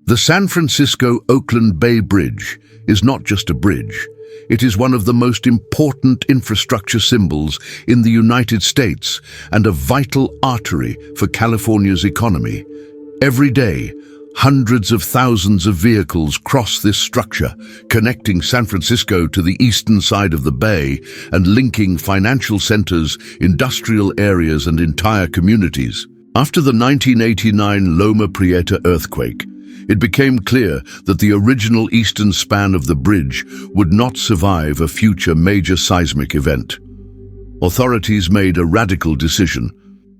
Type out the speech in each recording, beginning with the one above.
The San Francisco-Oakland Bay Bridge is not just a bridge. It is one of the most important infrastructure symbols in the United States and a vital artery for California's economy. Every day, hundreds of thousands of vehicles cross this structure, connecting San Francisco to the eastern side of the bay and linking financial centers, industrial areas, and entire communities. After the 1989 Loma Prieta earthquake, it became clear that the original eastern span of the bridge would not survive a future major seismic event. Authorities made a radical decision.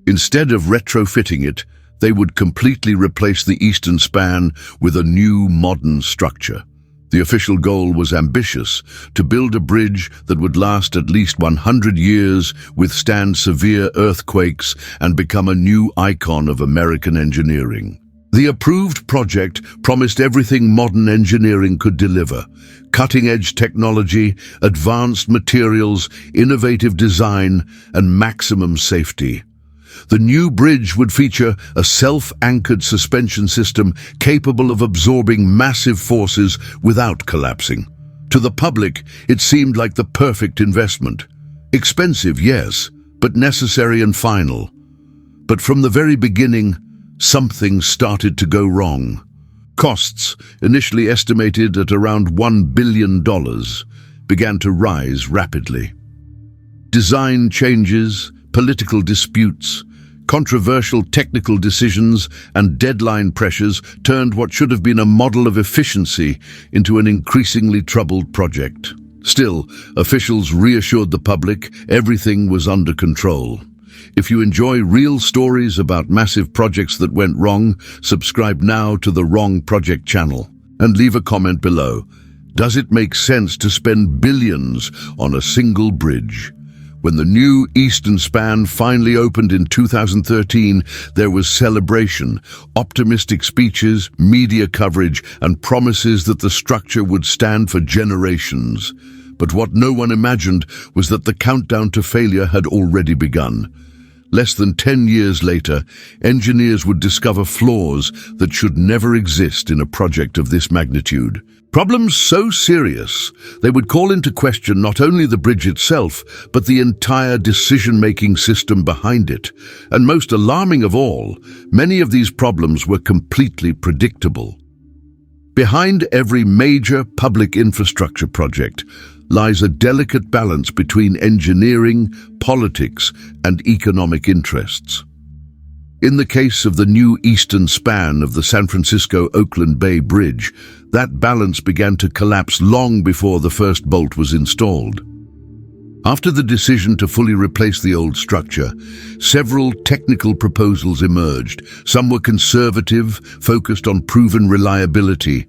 Instead of retrofitting it, they would completely replace the eastern span with a new modern structure. The official goal was ambitious: to build a bridge that would last at least 100 years, withstand severe earthquakes, and become a new icon of American engineering. The approved project promised everything modern engineering could deliver: cutting-edge technology, advanced materials, innovative design, and maximum safety. The new bridge would feature a self-anchored suspension system capable of absorbing massive forces without collapsing. To the public, it seemed like the perfect investment. Expensive, yes, but necessary and final. But from the very beginning, something started to go wrong. Costs, initially estimated at around $1 billion, began to rise rapidly. Design changes, political disputes, controversial technical decisions, and deadline pressures turned what should have been a model of efficiency into an increasingly troubled project. Still, officials reassured the public everything was under control. If you enjoy real stories about massive projects that went wrong, subscribe now to the Wrong Project channel and leave a comment below. Does it make sense to spend billions on a single bridge? When the new eastern span finally opened in 2013, there was celebration, optimistic speeches, media coverage, and promises that the structure would stand for generations. But what no one imagined was that the countdown to failure had already begun. Less than 10 years later, engineers would discover flaws that should never exist in a project of this magnitude. Problems so serious, they would call into question not only the bridge itself, but the entire decision-making system behind it. And most alarming of all, many of these problems were completely predictable. Behind every major public infrastructure project lies a delicate balance between engineering, politics, and economic interests. In the case of the new eastern span of the San Francisco-Oakland Bay Bridge, that balance began to collapse long before the first bolt was installed. After the decision to fully replace the old structure, several technical proposals emerged. Some were conservative, focused on proven reliability.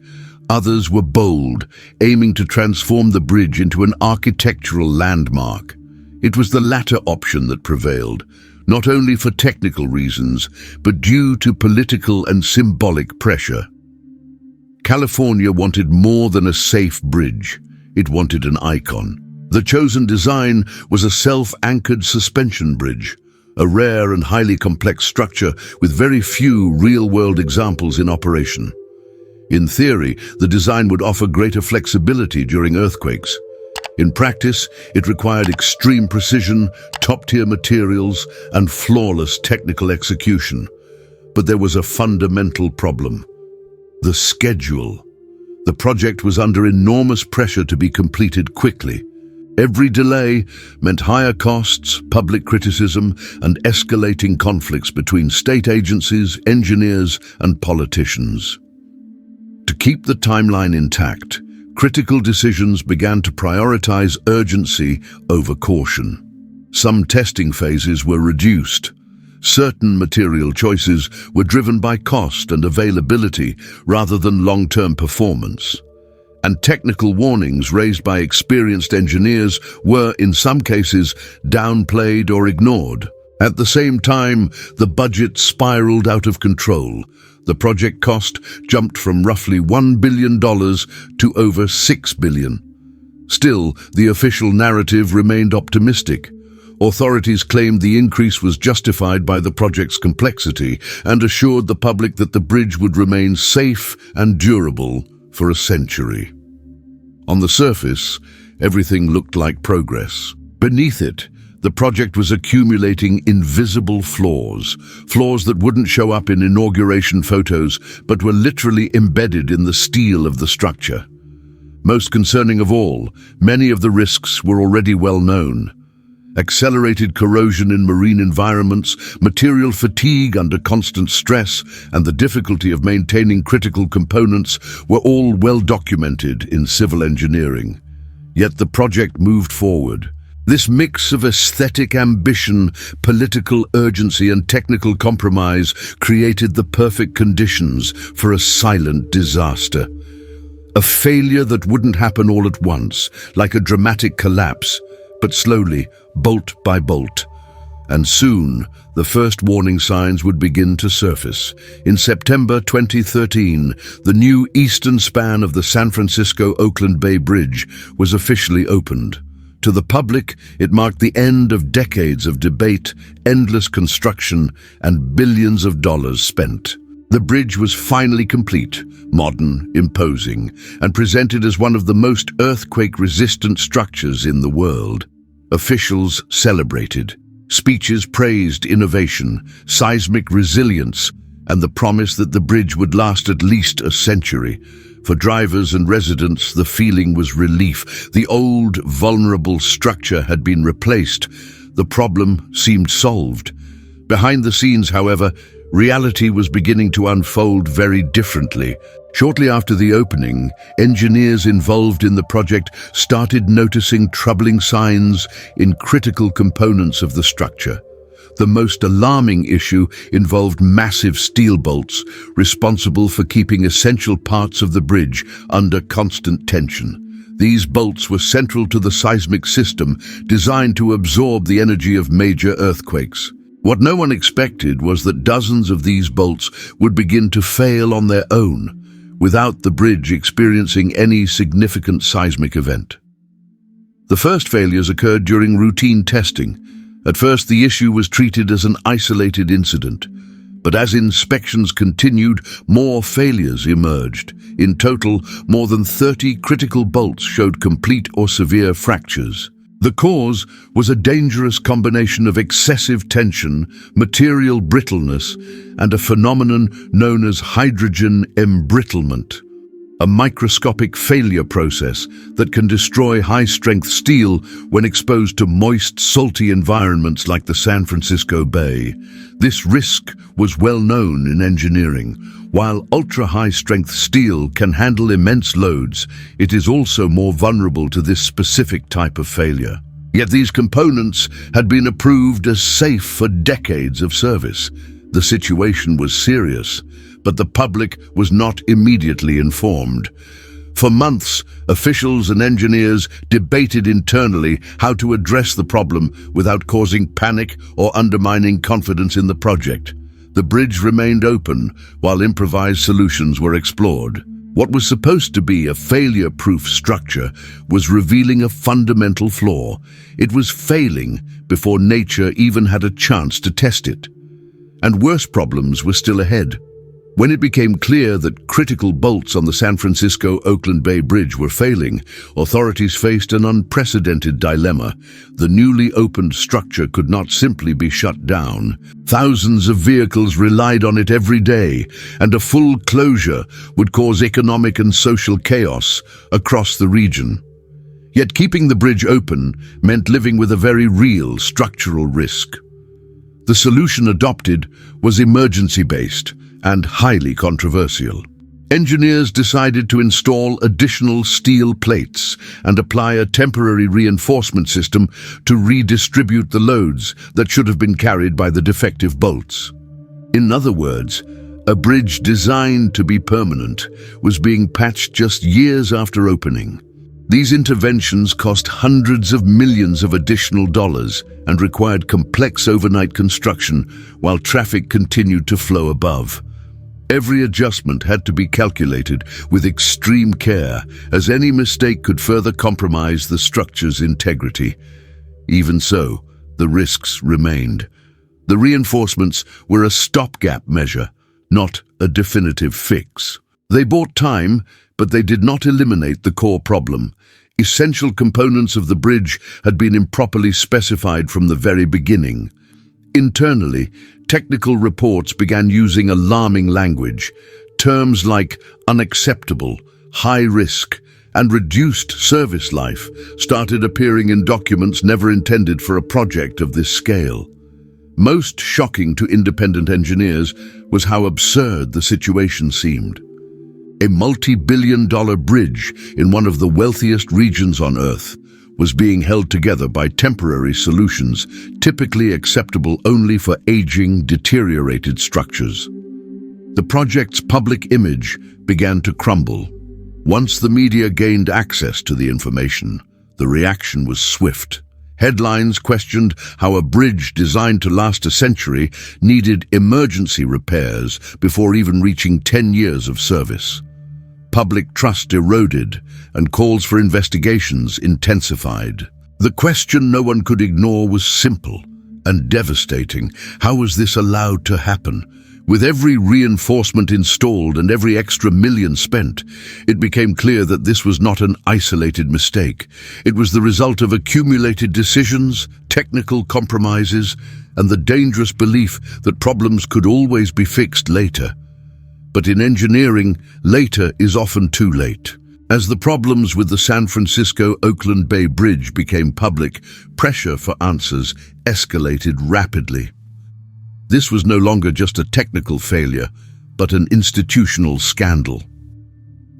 Others were bold, aiming to transform the bridge into an architectural landmark. It was the latter option that prevailed, not only for technical reasons, but due to political and symbolic pressure. California wanted more than a safe bridge. It wanted an icon. The chosen design was a self-anchored suspension bridge, a rare and highly complex structure with very few real-world examples in operation. In theory, the design would offer greater flexibility during earthquakes. In practice, it required extreme precision, top-tier materials, and flawless technical execution. But there was a fundamental problem: the schedule. The project was under enormous pressure to be completed quickly. Every delay meant higher costs, public criticism, and escalating conflicts between state agencies, engineers, and politicians. To keep the timeline intact, critical decisions began to prioritize urgency over caution. Some testing phases were reduced. Certain material choices were driven by cost and availability rather than long-term performance. And technical warnings raised by experienced engineers were, in some cases, downplayed or ignored. At the same time, the budget spiraled out of control. The project cost jumped from roughly $1 billion to over $6 billion. Still, the official narrative remained optimistic. Authorities claimed the increase was justified by the project's complexity and assured the public that the bridge would remain safe and durable for a century. On the surface, everything looked like progress. Beneath it, the project was accumulating invisible flaws that wouldn't show up in inauguration photos but were literally embedded in the steel of the structure. Most concerning of all, many of the risks were already well known. Accelerated corrosion in marine environments, material fatigue under constant stress, and the difficulty of maintaining critical components were all well documented in civil engineering. Yet the project moved forward. This mix of aesthetic ambition, political urgency, and technical compromise created the perfect conditions for a silent disaster. A failure that wouldn't happen all at once, like a dramatic collapse, but slowly, bolt by bolt. And soon, the first warning signs would begin to surface. In September 2013, the new eastern span of the San Francisco-Oakland Bay Bridge was officially opened. To the public, it marked the end of decades of debate, endless construction, and billions of dollars spent. The bridge was finally complete, modern, imposing, and presented as one of the most earthquake-resistant structures in the world. Officials celebrated. Speeches praised innovation, seismic resilience, and the promise that the bridge would last at least a century. For drivers and residents, the feeling was relief. The old, vulnerable structure had been replaced. The problem seemed solved. Behind the scenes, however, reality was beginning to unfold very differently. Shortly after the opening, engineers involved in the project started noticing troubling signs in critical components of the structure. The most alarming issue involved massive steel bolts responsible for keeping essential parts of the bridge under constant tension. These bolts were central to the seismic system designed to absorb the energy of major earthquakes. What no one expected was that dozens of these bolts would begin to fail on their own, without the bridge experiencing any significant seismic event. The first failures occurred during routine testing. At first, the issue was treated as an isolated incident, but as inspections continued, more failures emerged. In total, more than 30 critical bolts showed complete or severe fractures. The cause was a dangerous combination of excessive tension, material brittleness, and a phenomenon known as hydrogen embrittlement, a microscopic failure process that can destroy high-strength steel when exposed to moist, salty environments like the San Francisco Bay. This risk was well known in engineering. While ultra-high-strength steel can handle immense loads, it is also more vulnerable to this specific type of failure. Yet these components had been approved as safe for decades of service. The situation was serious, but the public was not immediately informed. For months, officials and engineers debated internally how to address the problem without causing panic or undermining confidence in the project. The bridge remained open while improvised solutions were explored. What was supposed to be a failure-proof structure was revealing a fundamental flaw. It was failing before nature even had a chance to test it. And worse problems were still ahead. When it became clear that critical bolts on the San Francisco-Oakland Bay Bridge were failing, authorities faced an unprecedented dilemma. The newly opened structure could not simply be shut down. Thousands of vehicles relied on it every day, and a full closure would cause economic and social chaos across the region. Yet keeping the bridge open meant living with a very real structural risk. The solution adopted was emergency-based and highly controversial. Engineers decided to install additional steel plates and apply a temporary reinforcement system to redistribute the loads that should have been carried by the defective bolts. In other words, a bridge designed to be permanent was being patched just years after opening. These interventions cost hundreds of millions of additional dollars and required complex overnight construction while traffic continued to flow above. Every adjustment had to be calculated with extreme care, as any mistake could further compromise the structure's integrity. Even so, the risks remained. The reinforcements were a stopgap measure, not a definitive fix. They bought time, but they did not eliminate the core problem. Essential components of the bridge had been improperly specified from the very beginning. Internally, technical reports began using alarming language. Terms like unacceptable, high risk, and reduced service life started appearing in documents never intended for a project of this scale. Most shocking to independent engineers was how absurd the situation seemed. A multi-billion-dollar bridge in one of the wealthiest regions on Earth was being held together by temporary solutions, typically acceptable only for aging, deteriorated structures. The project's public image began to crumble. Once the media gained access to the information, the reaction was swift. Headlines questioned how a bridge designed to last a century needed emergency repairs before even reaching 10 years of service. Public trust eroded, and calls for investigations intensified. The question no one could ignore was simple and devastating. How was this allowed to happen? With every reinforcement installed and every extra million spent, it became clear that this was not an isolated mistake. It was the result of accumulated decisions, technical compromises, and the dangerous belief that problems could always be fixed later. But in engineering, later is often too late. As the problems with the San Francisco-Oakland Bay Bridge became public, pressure for answers escalated rapidly. This was no longer just a technical failure, but an institutional scandal.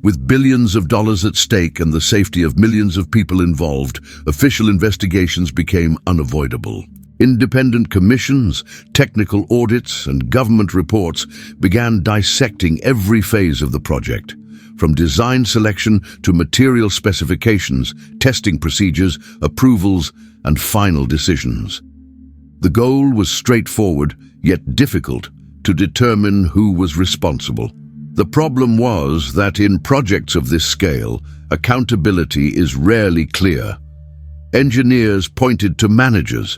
With billions of dollars at stake and the safety of millions of people involved, official investigations became unavoidable. Independent commissions, technical audits, and government reports began dissecting every phase of the project, from design selection to material specifications, testing procedures, approvals, and final decisions. The goal was straightforward, yet difficult, to determine who was responsible. The problem was that in projects of this scale, accountability is rarely clear. Engineers pointed to managers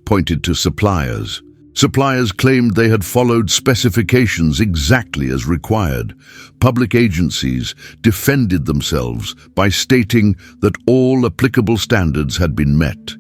pointed to suppliers. Suppliers claimed they had followed specifications exactly as required. Public agencies defended themselves by stating that all applicable standards had been met.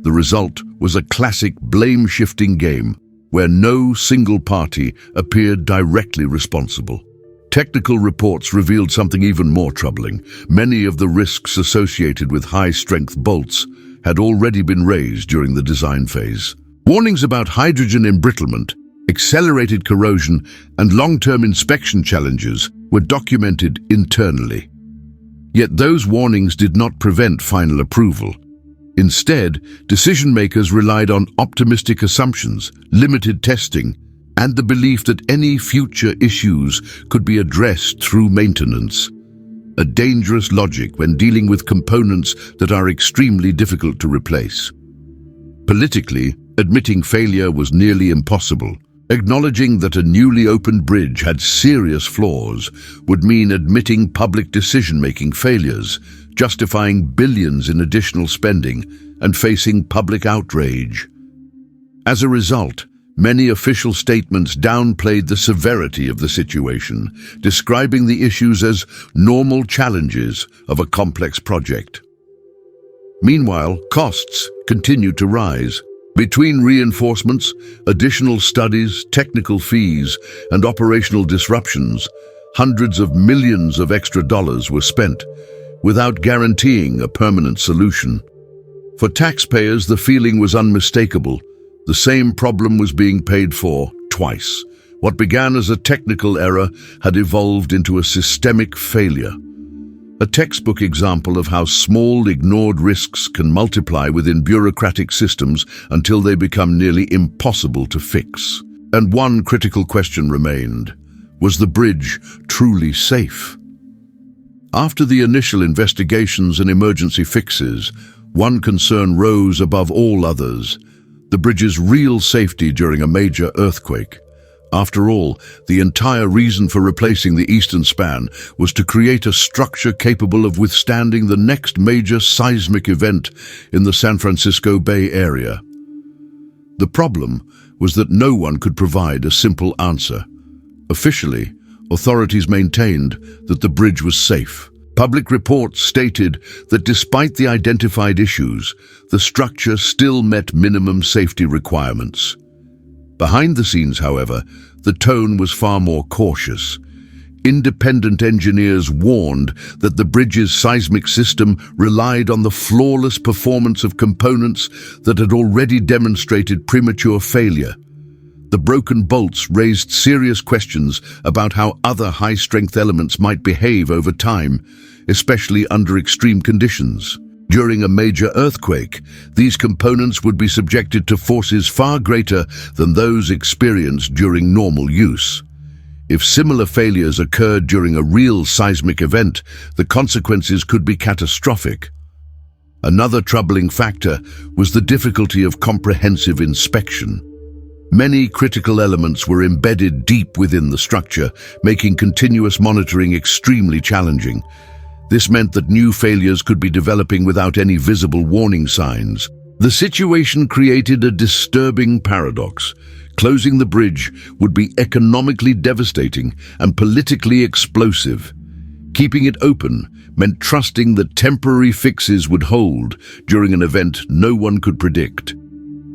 The result was a classic blame-shifting game where no single party appeared directly responsible. Technical reports revealed something even more troubling. Many of the risks associated with high-strength bolts had already been raised during the design phase. Warnings about hydrogen embrittlement, accelerated corrosion, and long-term inspection challenges were documented internally. Yet those warnings did not prevent final approval. Instead, decision-makers relied on optimistic assumptions, limited testing, and the belief that any future issues could be addressed through maintenance. A dangerous logic when dealing with components that are extremely difficult to replace. Politically, admitting failure was nearly impossible. Acknowledging that a newly opened bridge had serious flaws would mean admitting public decision-making failures, justifying billions in additional spending, and facing public outrage. As a result, many official statements downplayed the severity of the situation, describing the issues as normal challenges of a complex project. Meanwhile, costs continued to rise. Between reinforcements, additional studies, technical fees, and operational disruptions, hundreds of millions of extra dollars were spent, without guaranteeing a permanent solution. For taxpayers, the feeling was unmistakable. The same problem was being paid for twice. What began as a technical error had evolved into a systemic failure. A textbook example of how small, ignored risks can multiply within bureaucratic systems until they become nearly impossible to fix. And one critical question remained: was the bridge truly safe? After the initial investigations and emergency fixes, one concern rose above all others: the bridge's real safety during a major earthquake. After all, the entire reason for replacing the eastern span was to create a structure capable of withstanding the next major seismic event in the San Francisco Bay Area. The problem was that no one could provide a simple answer. Officially, authorities maintained that the bridge was safe. Public reports stated that despite the identified issues, the structure still met minimum safety requirements. Behind the scenes, however, the tone was far more cautious. Independent engineers warned that the bridge's seismic system relied on the flawless performance of components that had already demonstrated premature failure. The broken bolts raised serious questions about how other high-strength elements might behave over time, especially under extreme conditions. During a major earthquake, these components would be subjected to forces far greater than those experienced during normal use. If similar failures occurred during a real seismic event, the consequences could be catastrophic. Another troubling factor was the difficulty of comprehensive inspection. Many critical elements were embedded deep within the structure, making continuous monitoring extremely challenging. This meant that new failures could be developing without any visible warning signs. The situation created a disturbing paradox. Closing the bridge would be economically devastating and politically explosive. Keeping it open meant trusting that temporary fixes would hold during an event no one could predict.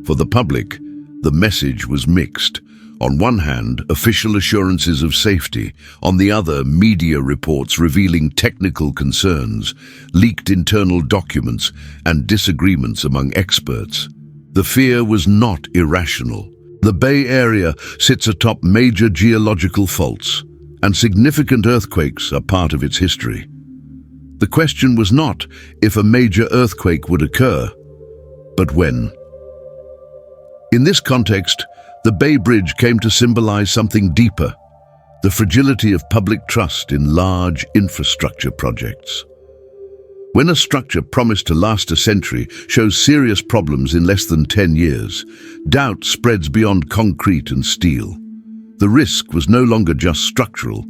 For the public, the message was mixed. On one hand, official assurances of safety. On the other, media reports revealing technical concerns, leaked internal documents, and disagreements among experts. The fear was not irrational. The Bay Area sits atop major geological faults, and significant earthquakes are part of its history. The question was not if a major earthquake would occur, but when. In this context, the Bay Bridge came to symbolize something deeper, the fragility of public trust in large infrastructure projects. When a structure promised to last a century shows serious problems in less than 10 years, doubt spreads beyond concrete and steel. The risk was no longer just structural,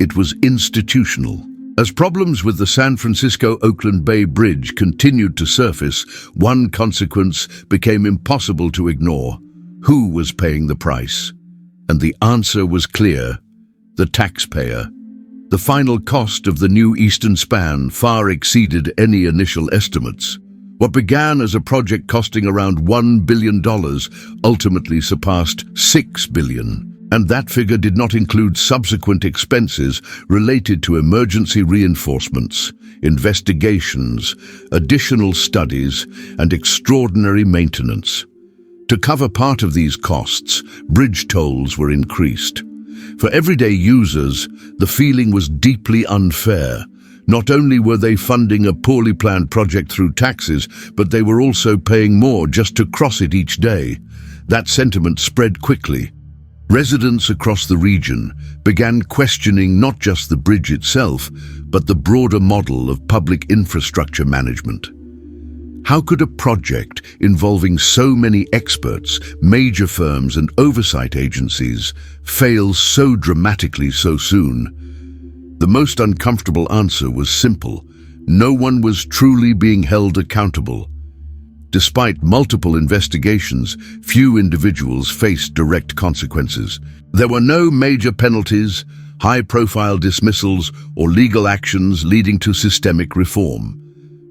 it was institutional. As problems with the San Francisco-Oakland Bay Bridge continued to surface, one consequence became impossible to ignore. Who was paying the price? And the answer was clear: the taxpayer. The final cost of the new eastern span far exceeded any initial estimates. What began as a project costing around $1 billion ultimately surpassed $6 billion. And that figure did not include subsequent expenses related to emergency reinforcements, investigations, additional studies, and extraordinary maintenance. To cover part of these costs, bridge tolls were increased. For everyday users, the feeling was deeply unfair. Not only were they funding a poorly planned project through taxes, but they were also paying more just to cross it each day. That sentiment spread quickly. Residents across the region began questioning not just the bridge itself, but the broader model of public infrastructure management. How could a project involving so many experts, major firms, and oversight agencies fail so dramatically so soon? The most uncomfortable answer was simple: no one was truly being held accountable. Despite multiple investigations, few individuals faced direct consequences. There were no major penalties, high-profile dismissals, or legal actions leading to systemic reform.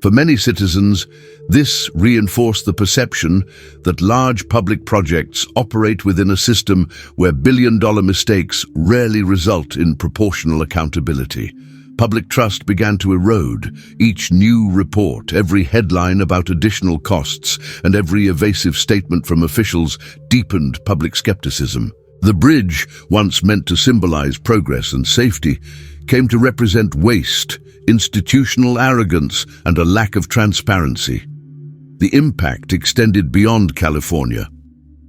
For many citizens, this reinforced the perception that large public projects operate within a system where billion-dollar mistakes rarely result in proportional accountability. Public trust began to erode. Each new report, every headline about additional costs, and every evasive statement from officials deepened public skepticism. The bridge, once meant to symbolize progress and safety, came to represent waste, institutional arrogance, and a lack of transparency. The impact extended beyond California.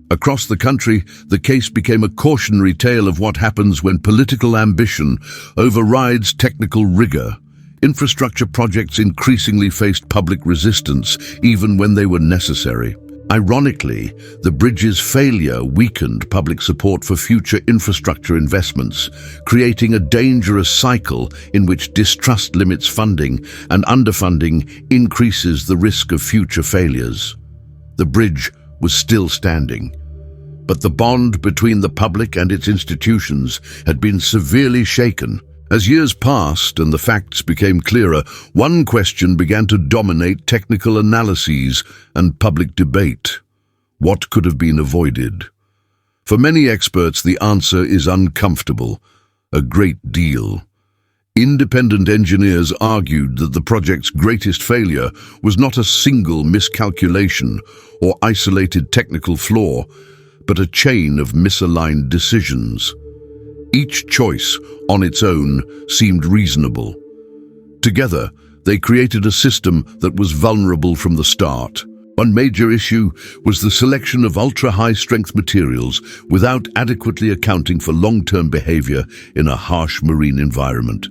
Across the country, the case became a cautionary tale of what happens when political ambition overrides technical rigor. Infrastructure projects increasingly faced public resistance, even when they were necessary. Ironically, the bridge's failure weakened public support for future infrastructure investments, creating a dangerous cycle in which distrust limits funding and underfunding increases the risk of future failures. The bridge was still standing, but the bond between the public and its institutions had been severely shaken. As years passed and the facts became clearer, one question began to dominate technical analyses and public debate. What could have been avoided? For many experts, the answer is uncomfortable: a great deal. Independent engineers argued that the project's greatest failure was not a single miscalculation or isolated technical flaw, but a chain of misaligned decisions. Each choice, on its own, seemed reasonable. Together, they created a system that was vulnerable from the start. One major issue was the selection of ultra-high-strength materials without adequately accounting for long-term behavior in a harsh marine environment.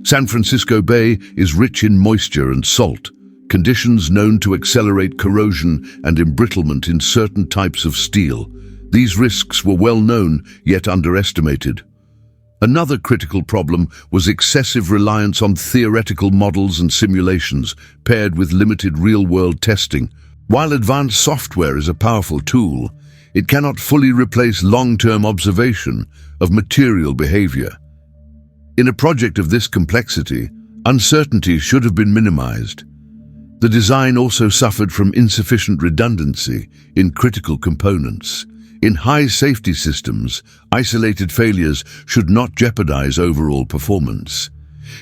San Francisco Bay is rich in moisture and salt, conditions known to accelerate corrosion and embrittlement in certain types of steel. These risks were well known, yet underestimated. Another critical problem was excessive reliance on theoretical models and simulations, paired with limited real-world testing. While advanced software is a powerful tool, it cannot fully replace long-term observation of material behavior. In a project of this complexity, uncertainty should have been minimized. The design also suffered from insufficient redundancy in critical components. In high safety systems, isolated failures should not jeopardize overall performance.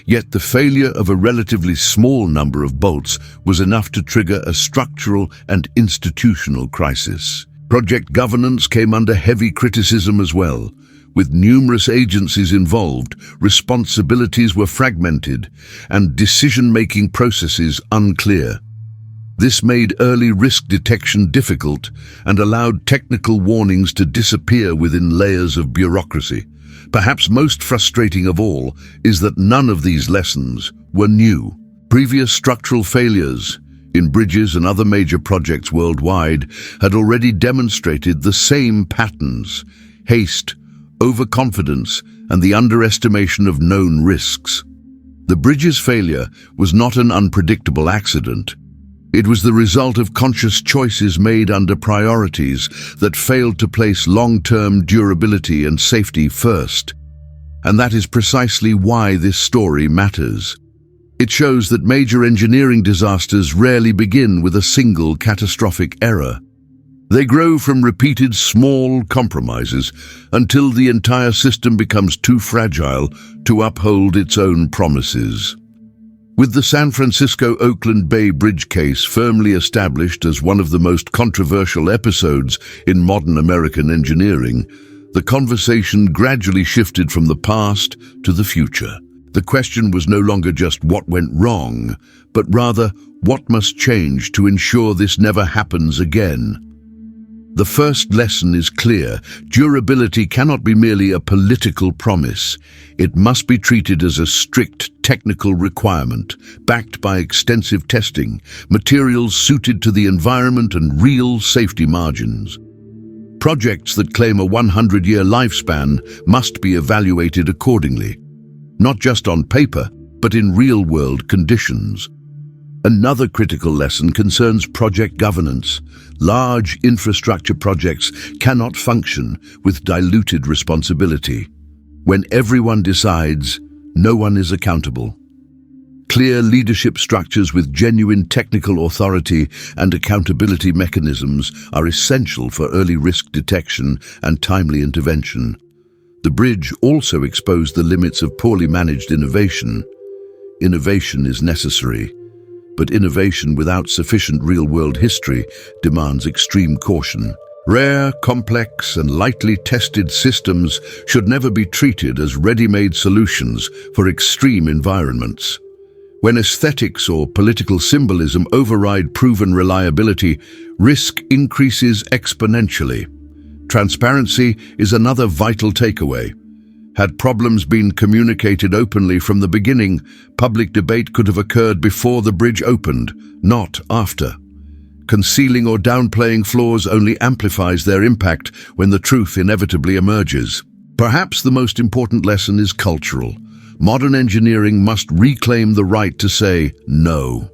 Yet the failure of a relatively small number of bolts was enough to trigger a structural and institutional crisis. Project governance came under heavy criticism as well. With numerous agencies involved, responsibilities were fragmented and decision-making processes unclear. This made early risk detection difficult and allowed technical warnings to disappear within layers of bureaucracy. Perhaps most frustrating of all is that none of these lessons were new. Previous structural failures in bridges and other major projects worldwide had already demonstrated the same patterns: haste, overconfidence, and the underestimation of known risks. The bridge's failure was not an unpredictable accident. It was the result of conscious choices made under priorities that failed to place long-term durability and safety first. And that is precisely why this story matters. It shows that major engineering disasters rarely begin with a single catastrophic error. They grow from repeated small compromises until the entire system becomes too fragile to uphold its own promises. With the San Francisco Oakland Bay Bridge case firmly established as one of the most controversial episodes in modern American engineering, the conversation gradually shifted from the past to the future. The question was no longer just what went wrong, but rather what must change to ensure this never happens again. The first lesson is clear: durability cannot be merely a political promise. It must be treated as a strict technical requirement, backed by extensive testing, materials suited to the environment, and real safety margins. Projects that claim a 100-year lifespan must be evaluated accordingly, not just on paper, but in real-world conditions. Another critical lesson concerns project governance. Large infrastructure projects cannot function with diluted responsibility. When everyone decides, no one is accountable. Clear leadership structures with genuine technical authority and accountability mechanisms are essential for early risk detection and timely intervention. The bridge also exposed the limits of poorly managed innovation. Innovation is necessary, but innovation without sufficient real-world history demands extreme caution. Rare, complex, and lightly tested systems should never be treated as ready-made solutions for extreme environments. When aesthetics or political symbolism override proven reliability, risk increases exponentially. Transparency is another vital takeaway. Had problems been communicated openly from the beginning, public debate could have occurred before the bridge opened, not after. Concealing or downplaying flaws only amplifies their impact when the truth inevitably emerges. Perhaps the most important lesson is cultural. Modern engineering must reclaim the right to say no.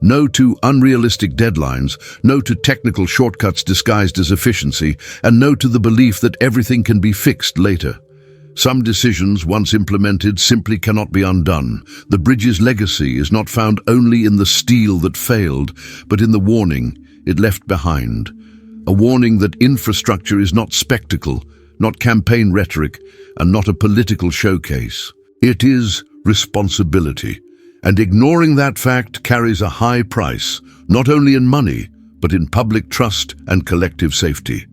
No to unrealistic deadlines, no to technical shortcuts disguised as efficiency, and no to the belief that everything can be fixed later. Some decisions, once implemented, simply cannot be undone. The bridge's legacy is not found only in the steel that failed, but in the warning it left behind. A warning that infrastructure is not spectacle, not campaign rhetoric, and not a political showcase. It is responsibility. And ignoring that fact carries a high price, not only in money, but in public trust and collective safety.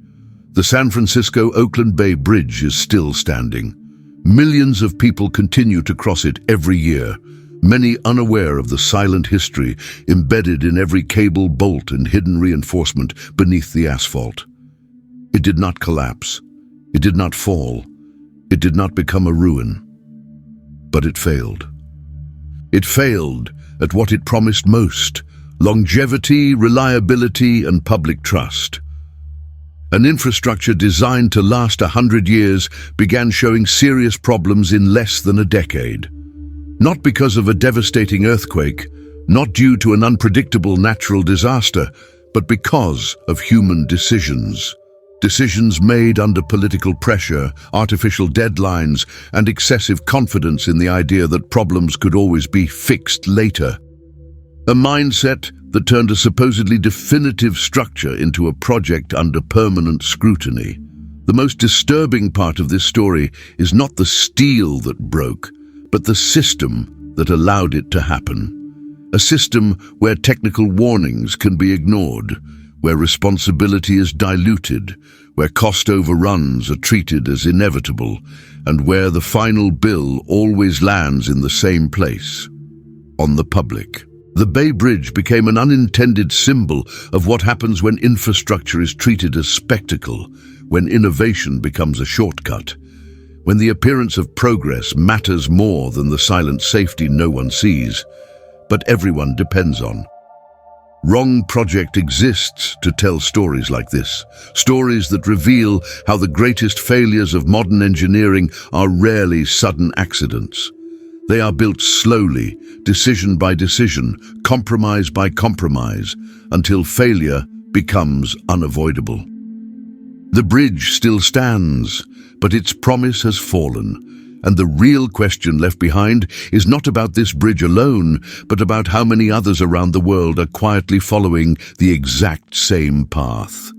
The San Francisco-Oakland Bay Bridge is still standing. Millions of people continue to cross it every year, many unaware of the silent history embedded in every cable, bolt, and hidden reinforcement beneath the asphalt. It did not collapse. It did not fall. It did not become a ruin. But it failed. It failed at what it promised most: longevity, reliability, and public trust. An infrastructure designed to last 100 years began showing serious problems in less than a decade. Not because of a devastating earthquake, not due to an unpredictable natural disaster, but because of human decisions. Decisions made under political pressure, artificial deadlines, and excessive confidence in the idea that problems could always be fixed later. A mindset that turned a supposedly definitive structure into a project under permanent scrutiny. The most disturbing part of this story is not the steel that broke, but the system that allowed it to happen. A system where technical warnings can be ignored, where responsibility is diluted, where cost overruns are treated as inevitable, and where the final bill always lands in the same place: on the public. The Bay Bridge became an unintended symbol of what happens when infrastructure is treated as spectacle, when innovation becomes a shortcut, when the appearance of progress matters more than the silent safety no one sees, but everyone depends on. Wrong Project exists to tell stories like this, stories that reveal how the greatest failures of modern engineering are rarely sudden accidents. They are built slowly, decision by decision, compromise by compromise, until failure becomes unavoidable. The bridge still stands, but its promise has fallen, and the real question left behind is not about this bridge alone, but about how many others around the world are quietly following the exact same path.